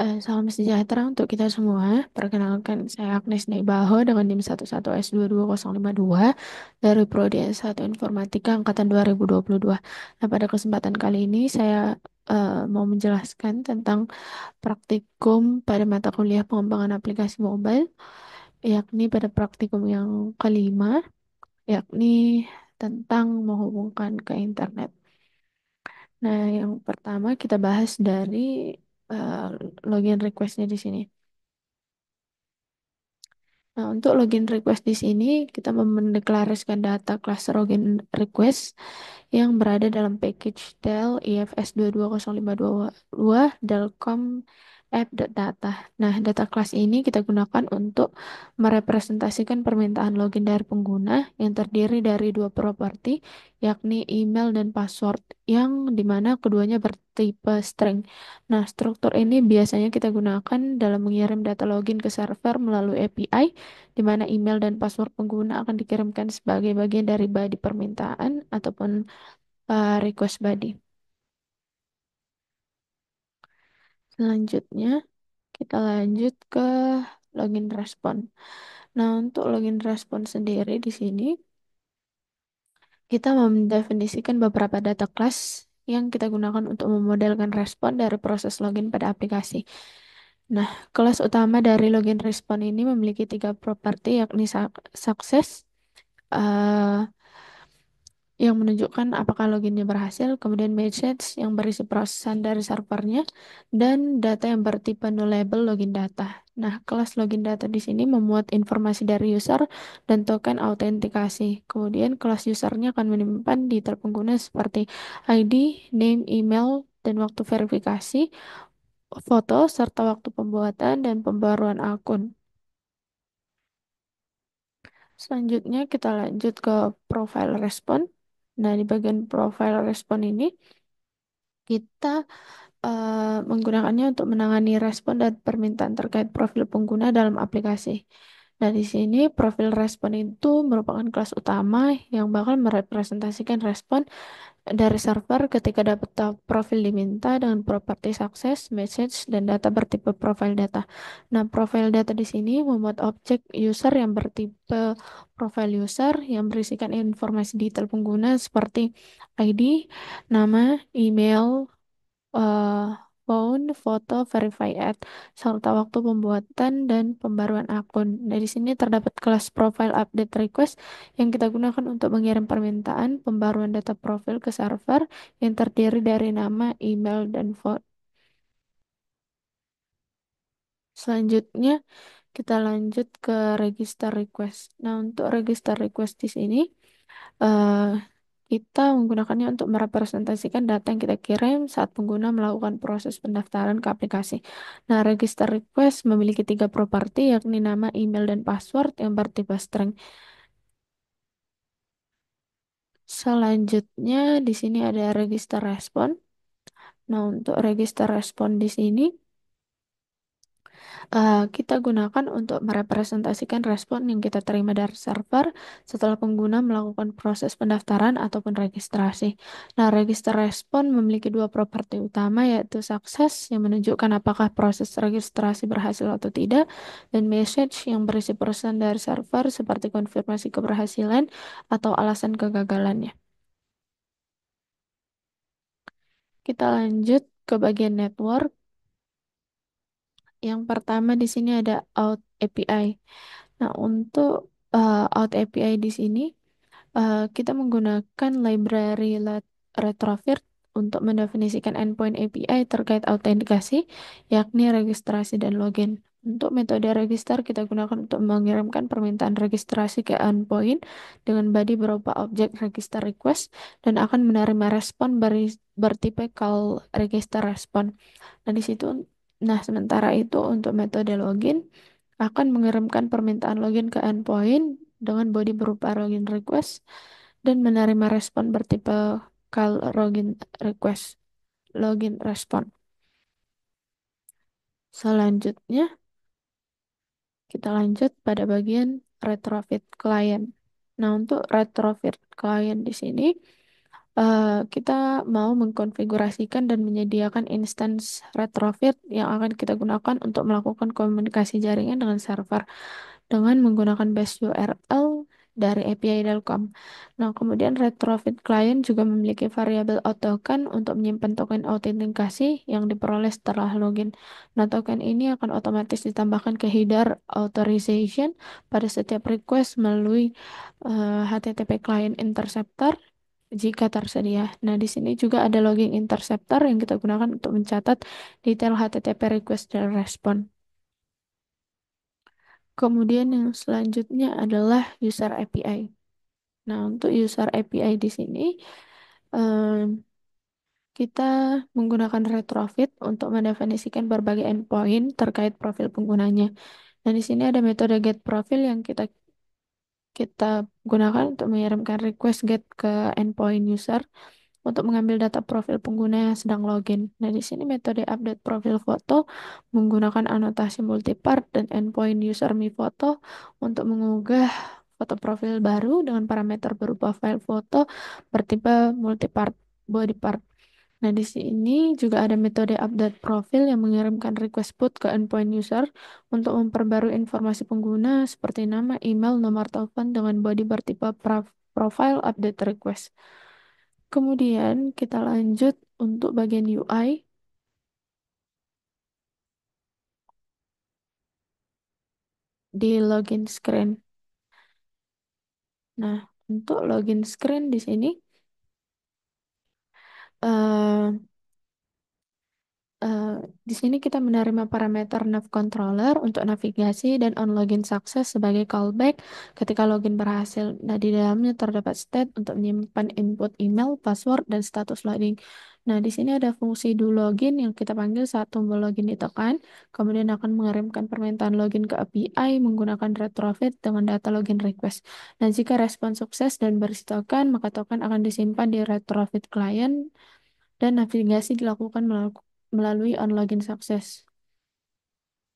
Salam sejahtera untuk kita semua. Perkenalkan, saya Agnes Naibaho dengan NIM 11S22052 dari Prodi S1 Informatika Angkatan 2022. Nah, pada kesempatan kali ini saya mau menjelaskan tentang praktikum pada mata kuliah pengembangan aplikasi mobile, yakni pada praktikum yang kelima, yakni tentang menghubungkan ke internet. Nah, yang pertama kita bahas dari eh, login request-nya di sini. Nah, untuk login request di sini, kita mendeklarasikan data kelas login request yang berada dalam package del IFS 22052 delcom app.data. Nah, data kelas ini kita gunakan untuk merepresentasikan permintaan login dari pengguna yang terdiri dari dua properti, yakni email dan password, yang dimana keduanya bertipe string. Nah, struktur ini biasanya kita gunakan dalam mengirim data login ke server melalui API, di mana email dan password pengguna akan dikirimkan sebagai bagian dari body permintaan ataupun request body. Selanjutnya, kita lanjut ke login respon. Nah, untuk login respon sendiri di sini, kita mendefinisikan beberapa data class yang kita gunakan untuk memodelkan respon dari proses login pada aplikasi. Nah, kelas utama dari login respon ini memiliki tiga properti, yakni success, eh, yang menunjukkan apakah loginnya berhasil, kemudian message yang berisi prosesan dari servernya, dan data yang bertipe nullable login data. Nah, kelas login data di sini memuat informasi dari user dan token autentikasi. Kemudian kelas usernya akan menyimpan detail pengguna seperti ID, name, email, dan waktu verifikasi, foto, serta waktu pembuatan dan pembaruan akun. Selanjutnya kita lanjut ke profile respon. Nah, di bagian profile respon ini kita menggunakannya untuk menangani respon dan permintaan terkait profil pengguna dalam aplikasi. Nah, di sini profil respon itu merupakan kelas utama yang bakal merepresentasikan respon dari server ketika data profil diminta dengan properti sukses, message, dan data bertipe profile data. Nah, profile data di sini memuat objek user yang bertipe profile user yang berisikan informasi detail pengguna seperti ID, nama, email, eh, phone, foto, verify ad, serta waktu pembuatan dan pembaruan akun. Nah, di sini terdapat kelas profile update request yang kita gunakan untuk mengirim permintaan pembaruan data profil ke server yang terdiri dari nama, email, dan phone. Selanjutnya, kita lanjut ke register request. Nah, untuk register request di sini, eh, kita menggunakannya untuk merepresentasikan data yang kita kirim saat pengguna melakukan proses pendaftaran ke aplikasi. Nah, register request memiliki tiga properti, yakni nama, email, dan password yang bertipe string. Selanjutnya, di sini ada register respon. Nah, untuk register respon di sini, kita gunakan untuk merepresentasikan respon yang kita terima dari server setelah pengguna melakukan proses pendaftaran ataupun registrasi. Nah, register respon memiliki dua properti utama, yaitu sukses yang menunjukkan apakah proses registrasi berhasil atau tidak, dan message yang berisi pesan dari server seperti konfirmasi keberhasilan atau alasan kegagalannya. Kita lanjut ke bagian network. Yang pertama di sini ada out API. Nah, untuk out API di sini kita menggunakan library retrofit untuk mendefinisikan endpoint API terkait autentikasi, yakni registrasi dan login. Untuk metode register kita gunakan untuk mengirimkan permintaan registrasi ke endpoint dengan body berupa objek register request dan akan menerima respon bertipe call register respon. Nah, di situ, nah sementara itu untuk metode login akan mengirimkan permintaan login ke endpoint dengan body berupa login request dan menerima respon bertipe call login request, login respon. Selanjutnya, kita lanjut pada bagian retrofit client. Nah, untuk retrofit client di sini, kita mau mengkonfigurasikan dan menyediakan instance retrofit yang akan kita gunakan untuk melakukan komunikasi jaringan dengan server dengan menggunakan base URL dari API Telkom. Nah, kemudian retrofit client juga memiliki variabel autoken untuk menyimpan token autentikasi yang diperoleh setelah login. Nah, token ini akan otomatis ditambahkan ke header authorization pada setiap request melalui HTTP client interceptor jika tersedia. Nah, di sini juga ada logging interceptor yang kita gunakan untuk mencatat detail HTTP request dan respon. Kemudian yang selanjutnya adalah user API. Nah, untuk user API di sini em, kita menggunakan retrofit untuk mendefinisikan berbagai endpoint terkait profil penggunanya. Dan di sini ada metode get profile yang kita kita gunakan untuk mengirimkan request get ke endpoint user untuk mengambil data profil pengguna yang sedang login. Nah, di sini metode update profil foto menggunakan anotasi multipart dan endpoint user me foto untuk mengunggah foto profil baru dengan parameter berupa file foto bertipe multipart body part. Nah, di sini juga ada metode update profil yang mengirimkan request put ke endpoint user untuk memperbarui informasi pengguna seperti nama, email, nomor telepon dengan body bertipe profile update request. Kemudian kita lanjut untuk bagian UI di login screen. Nah, untuk login screen di sini eh, Eh, di sini kita menerima parameter nav controller untuk navigasi dan on login sukses sebagai callback ketika login berhasil. Nah, di dalamnya terdapat state untuk menyimpan input email, password, dan status login. Nah, di sini ada fungsi do login yang kita panggil saat tombol login ditekan, kemudian akan mengirimkan permintaan login ke API menggunakan retrofit dengan data login request. Nah, jika respon sukses dan berisi token, maka token akan disimpan di retrofit client dan navigasi dilakukan melalui on login sukses.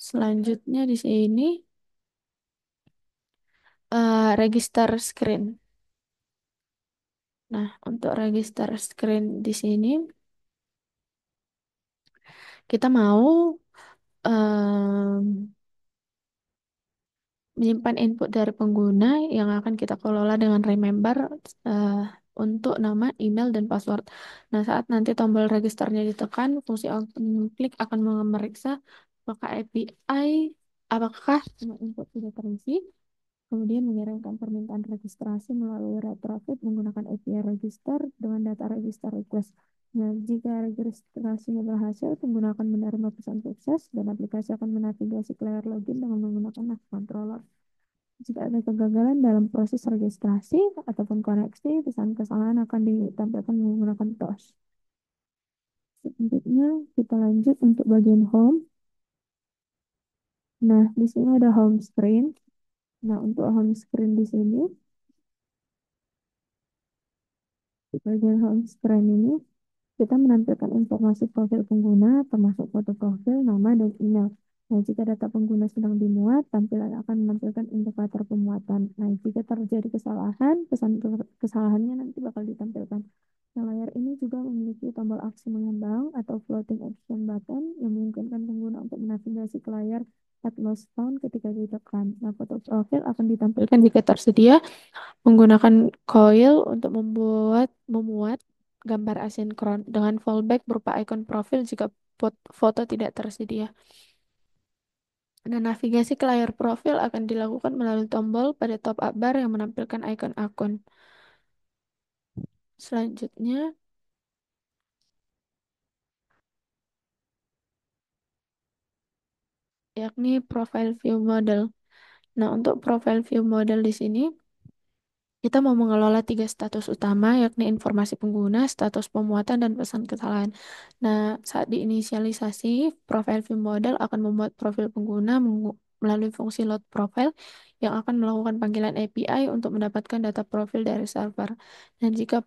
Selanjutnya di sini register screen. Nah, untuk register screen di sini kita mau em, menyimpan input dari pengguna yang akan kita kelola dengan remember eh, untuk nama, email, dan password. Nah, saat nanti tombol registernya ditekan, fungsi klik akan memeriksa apakah API, apakah semua input sudah terisi, kemudian mengirimkan permintaan registrasi melalui retrofit menggunakan API register dengan data register request. Nah, jika registrasinya berhasil, pengguna akan menerima pesan sukses dan aplikasi akan menavigasi ke layar login dengan menggunakan nav controller. Jika ada kegagalan dalam proses registrasi ataupun koneksi, pesan kesalahan akan ditampilkan menggunakan TOS. Selanjutnya, kita lanjut untuk bagian home. Nah, di sini ada home screen. Nah, untuk home screen di sini, di bagian home screen ini, kita menampilkan informasi profil pengguna, termasuk foto profil, nama, dan email. Nah, jika data pengguna sedang dimuat, tampilan akan menampilkan indikator pemuatan. Nah, jika terjadi kesalahan, pesan kesalahannya nanti bakal ditampilkan. Nah, layar ini juga memiliki tombol aksi mengembang atau floating action button yang memungkinkan pengguna untuk menavigasi ke layar at lost found ketika ditekan. Nah, foto profil akan ditampilkan jika tersedia menggunakan coil untuk memuat gambar asinkron dengan fallback berupa ikon profil jika foto tidak tersedia. Nah, navigasi ke layar profil akan dilakukan melalui tombol pada top up bar yang menampilkan ikon akun. Selanjutnya, yakni profile view model. Nah, untuk profile view model di sini kita mau mengelola tiga status utama, yakni informasi pengguna, status pemuatan, dan pesan kesalahan. Nah, saat diinisialisasi, profile view model akan membuat profil pengguna melalui fungsi load profile yang akan melakukan panggilan API untuk mendapatkan data profil dari server. Dan jika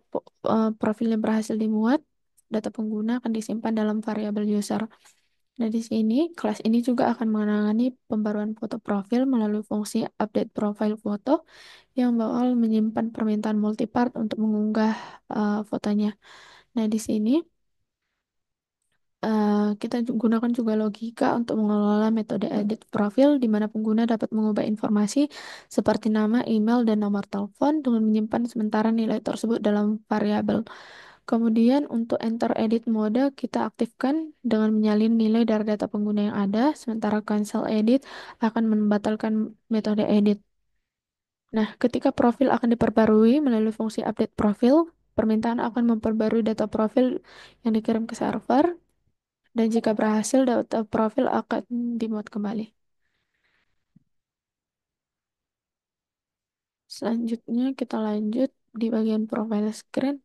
profilnya berhasil dimuat, data pengguna akan disimpan dalam variabel user. Nah, di sini kelas ini juga akan menangani pembaruan foto profil melalui fungsi update profile foto yang bakal menyimpan permintaan multipart untuk mengunggah fotonya. Nah, di sini kita gunakan juga logika untuk mengelola metode edit profil di mana pengguna dapat mengubah informasi seperti nama, email, dan nomor telepon dengan menyimpan sementara nilai tersebut dalam variabel. Kemudian untuk enter edit mode kita aktifkan dengan menyalin nilai dari data pengguna yang ada, sementara cancel edit akan membatalkan metode edit. Nah, ketika profil akan diperbarui melalui fungsi update profil, permintaan akan memperbarui data profil yang dikirim ke server, dan jika berhasil, data profil akan dimuat kembali. Selanjutnya kita lanjut di bagian profile screen.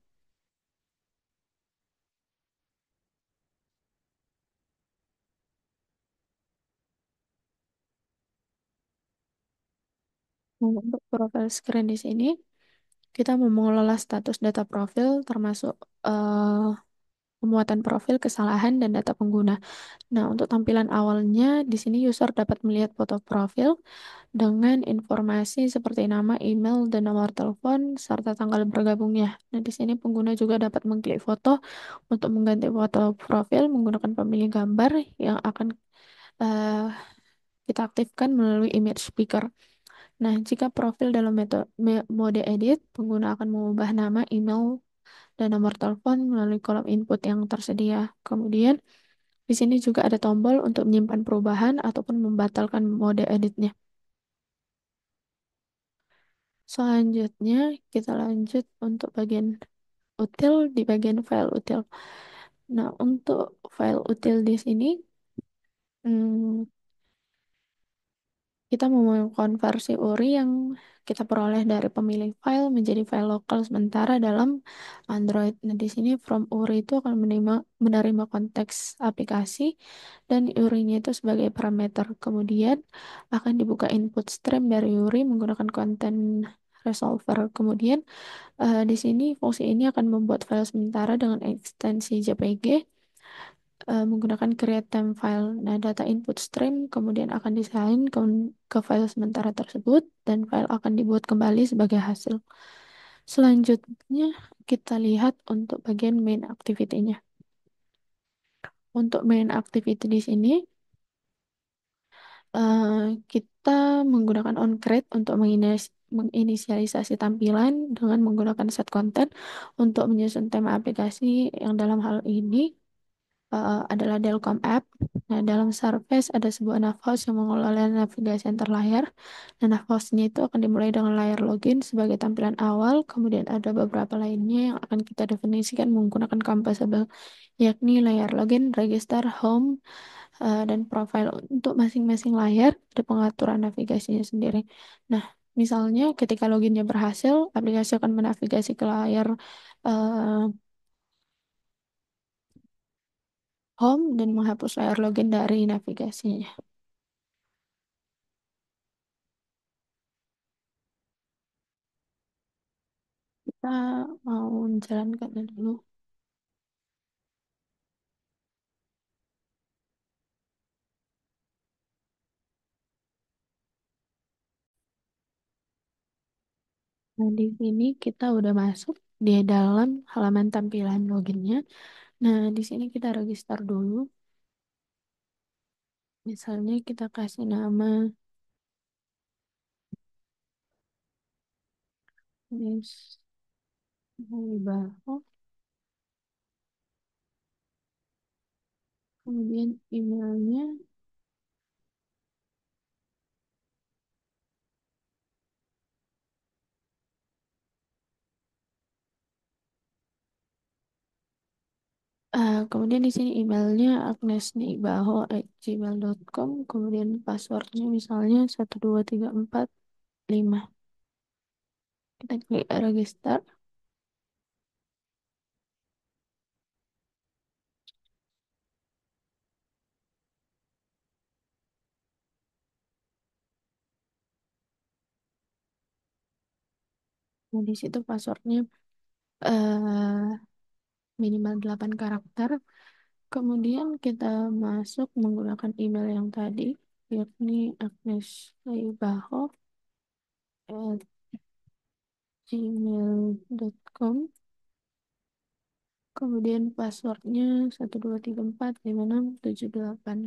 Untuk profile screen di sini, kita mau mengelola status data profil termasuk pemuatan profil, kesalahan, dan data pengguna. Nah, untuk tampilan awalnya, di sini user dapat melihat foto profil dengan informasi seperti nama, email, dan nomor telepon, serta tanggal bergabungnya. Nah, di sini pengguna juga dapat mengklik foto untuk mengganti foto profil menggunakan pemilih gambar yang akan eh, kita aktifkan melalui image picker. Nah, jika profil dalam mode edit, pengguna akan mengubah nama, email, dan nomor telepon melalui kolom input yang tersedia. Kemudian, di sini juga ada tombol untuk menyimpan perubahan ataupun membatalkan mode editnya. Selanjutnya, kita lanjut untuk bagian util di bagian file util. Nah, untuk file util di sini, hmm, kita mau mengkonversi URI yang kita peroleh dari pemilik file menjadi file lokal sementara dalam Android. Nah, di sini from URI itu akan menerima konteks aplikasi dan URI-nya itu sebagai parameter. Kemudian akan dibuka input stream dari URI menggunakan content resolver. Kemudian di sini fungsi ini akan membuat file sementara dengan ekstensi JPG menggunakan create time file. Nah, data input stream kemudian akan disalin ke file sementara tersebut dan file akan dibuat kembali sebagai hasil. Selanjutnya kita lihat untuk bagian main activity-nya. Untuk main activity di sini eh, kita menggunakan onCreate untuk menginisialisasi tampilan dengan menggunakan set content untuk menyusun tema aplikasi yang dalam hal ini adalah Delcom App. Nah, dalam Surface ada sebuah navhost yang mengelola navigasi antar layar. Dan navhostnya itu akan dimulai dengan layar login sebagai tampilan awal. Kemudian ada beberapa lainnya yang akan kita definisikan menggunakan composable, yakni layar login, register, home, dan profile. Untuk masing-masing layar ada pengaturan navigasinya sendiri. Nah, misalnya ketika loginnya berhasil, aplikasi akan menavigasi ke layar eh, home dan menghapus layar login dari navigasinya. Kita mau menjalankan dulu. Nah, di sini kita udah masuk di dalam halaman tampilan loginnya. Nah, di sini kita register dulu. Misalnya kita kasih nama Miss Wibawa, kemudian emailnya. Kemudian di sini emailnya agnesnibaho@gmail.com. Kemudian passwordnya misalnya 12345. Kita klik register. Nah, di situ passwordnya eh, minimal 8 karakter. Kemudian kita masuk menggunakan email yang tadi, yakni agnesleibaho@gmail.com. Kemudian passwordnya 123456778.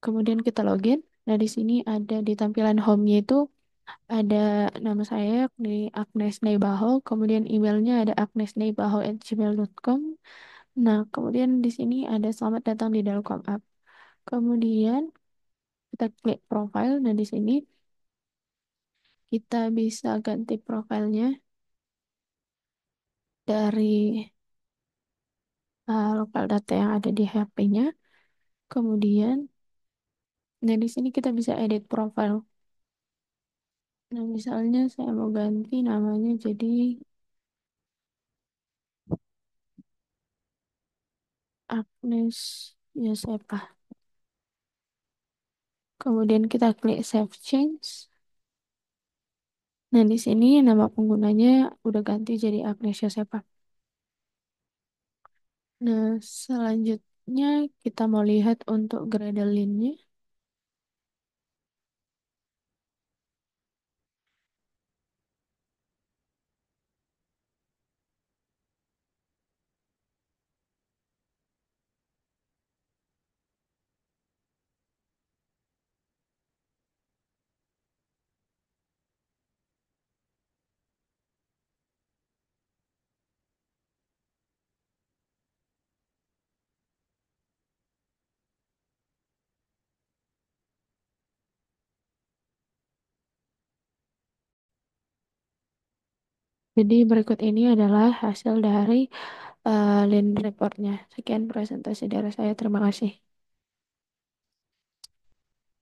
Kemudian kita login. Nah, di sini ada di tampilan home-nya itu ada nama saya di Agnes Neibaho, kemudian emailnya ada agnesneibaho@gmail.com. Nah, kemudian di sini ada selamat datang di Delcom App. Kemudian kita klik profile. Nah, di sini kita bisa ganti profilnya dari lokal data yang ada di HP-nya. Kemudian, nah di sini kita bisa edit profile. Nah, misalnya saya mau ganti namanya jadi Agnes Yosepa. Kemudian kita klik Save Change. Nah, di sini nama penggunanya udah ganti jadi Agnes Yosepa. Nah, selanjutnya kita mau lihat untuk Gradle-nya. Jadi berikut ini adalah hasil dari Lean Reportnya. Sekian presentasi dari saya. Terima kasih.